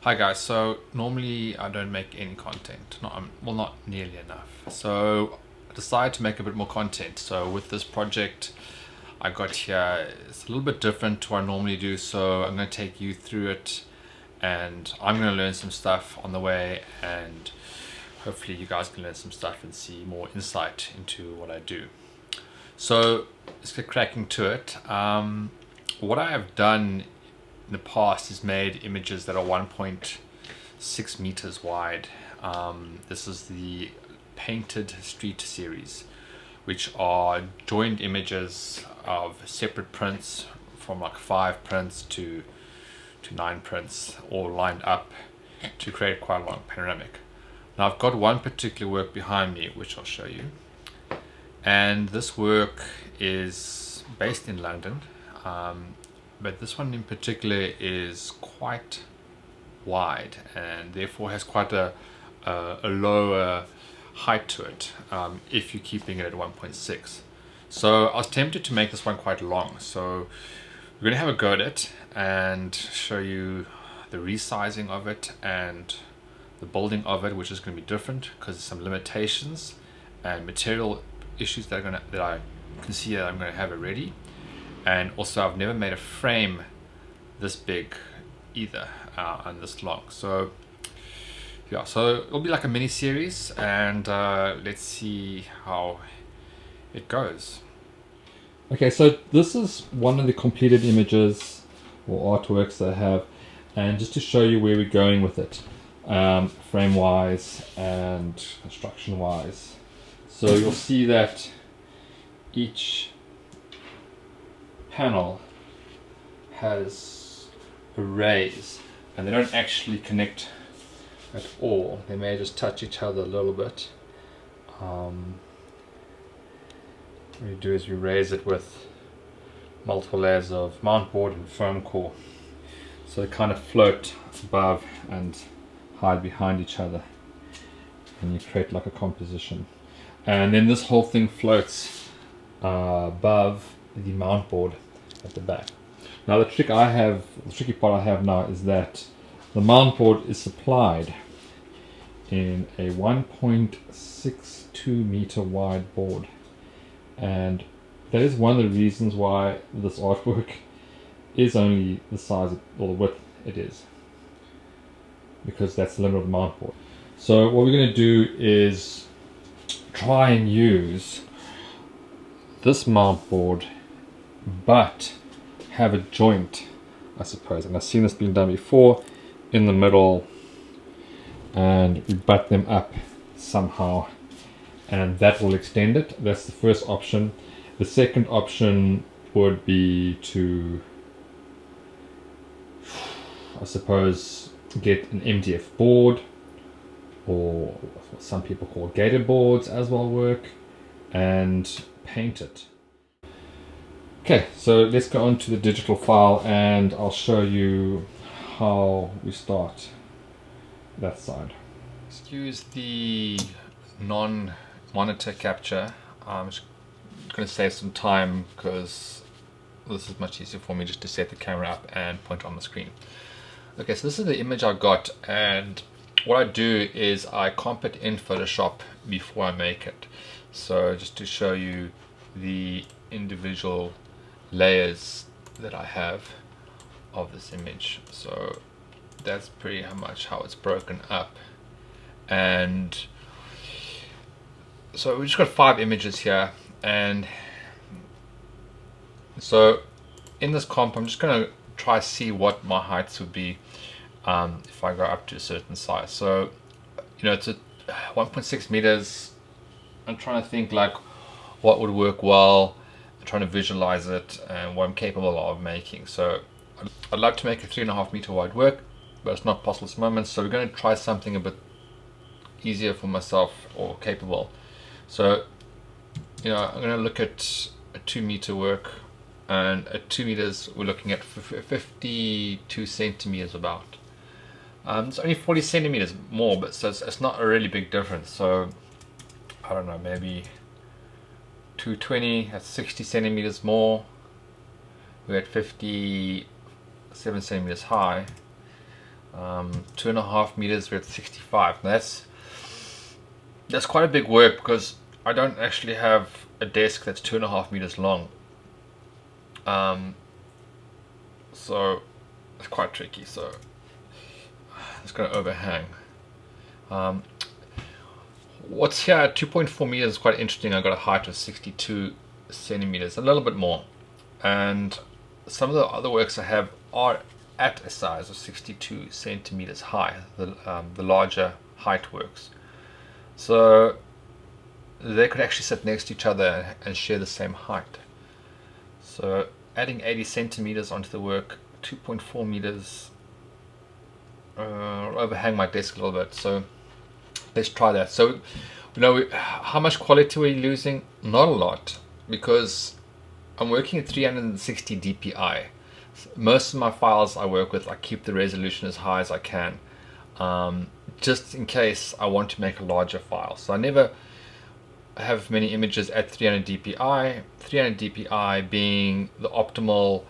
Hi guys, so normally I don't make any content, not nearly enough. So I decided to make a bit more content. So with this project I got here, it's a little bit different to what I normally do. So I'm going to take you through it and I'm going to learn some stuff on the way, and hopefully you guys can learn some stuff and see more insight into what I do. So let's get cracking to it. What I have done in the past is made images that are 1.6 meters wide. This is the Painted Street series, which are joined images of separate prints from like 5 prints to 9 prints, all lined up to create quite a long panoramic. Now I've got one particular work behind me which I'll show you, and this work is based in London, but this one in particular is quite wide and therefore has quite a lower height to it, if you're keeping it at 1.6. So I was tempted to make this one quite long, so we're going to have a go at it and show you the resizing of it and the building of it, which is going to be different because there's some limitations and material issues that I can see that I'm going to have already. And also I've never made a frame this big either, and this long. So yeah, so it'll be like a mini series, and let's see how it goes. Okay, so this is one of the completed images or artworks that I have, and just to show you where we're going with it, frame wise and construction wise. So you'll see that each panel has a raise, and they don't actually connect at all. They may just touch each other a little bit. What we do is we raise it with multiple layers of mount board and foam core, so they kind of float above and hide behind each other, and you create like a composition. And then this whole thing floats above the mount board at the back. Now the tricky part I have now is that the mount board is supplied in a 1.62 meter wide board, and that is one of the reasons why this artwork is only the size or the width it is, because that's the limit of the mount board. So what we're going to do is try and use this mount board but have a joint, I suppose, and I've seen this being done before, in the middle, and we butt them up somehow, and that will extend it. That's the first option. The second option would be to, I suppose, get an MDF board, or what some people call gator boards as well work, and paint it. Okay, so let's go on to the digital file and I'll show you how we start that side. Let's use the non-monitor capture. I'm just going to save some time because this is much easier for me just to set the camera up and point on the screen. Okay, so this is the image I got, and what I do is I comp it in Photoshop before I make it. So just to show you the individual layers that I have of this image. So that's pretty much how it's broken up. And so we just got 5 images here, and so in this comp I'm just going to try to see what my heights would be if I go up to a certain size. So it's at 1.6 meters. I'm trying to think like what would work well. I'm trying to visualize it and what I'm capable of making. So I'd like to make a 3.5 meter wide work, but it's not possible at the moment, so we're going to try something a bit easier for myself or capable. So I'm going to look at a 2 meter work, and at 2 meters we're looking at 52 centimeters about. It's only 40 centimeters more, but so it's not a really big difference. So I don't know, maybe 220, that's 60 centimeters more. We're at 57 centimeters high. 2.5 meters, we're at 65. Now that's quite a big work because I don't actually have a desk that's 2.5 meters long. So it's quite tricky. So it's going to overhang. What's here at 2.4 meters is quite interesting. I got a height of 62 centimeters, a little bit more, and some of the other works I have are at a size of 62 centimeters high, the larger height works. So they could actually sit next to each other and share the same height. So adding 80 centimeters onto the work, 2.4 meters, overhang my desk a little bit. So let's try that. So, how much quality we're losing? Not a lot, because I'm working at 360 dpi. Most of my files I work with, I keep the resolution as high as I can, just in case I want to make a larger file. So I never have many images at 300 dpi. 300 dpi being the optimal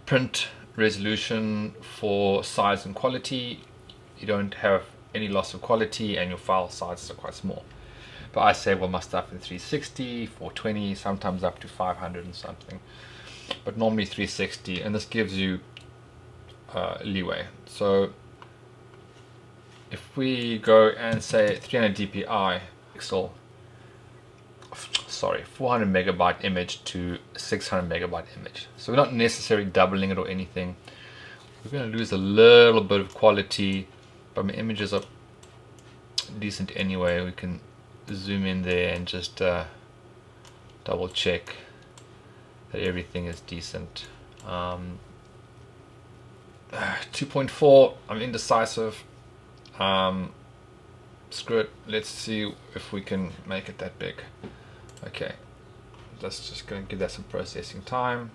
print resolution for size and quality. You don't have any loss of quality and your file sizes are quite small. But I save all my stuff in 360, 420, sometimes up to 500 and something, but normally 360, and this gives you leeway. So if we go and say 300 dpi pixel, 400 megabyte image to 600 megabyte image, so we're not necessarily doubling it or anything. We're going to lose a little bit of quality, but my images are decent anyway. We can zoom in there and just double check that everything is decent. 2.4, I'm indecisive. Screw it, let's see if we can make it that big. Okay, that's just going to give that some processing time.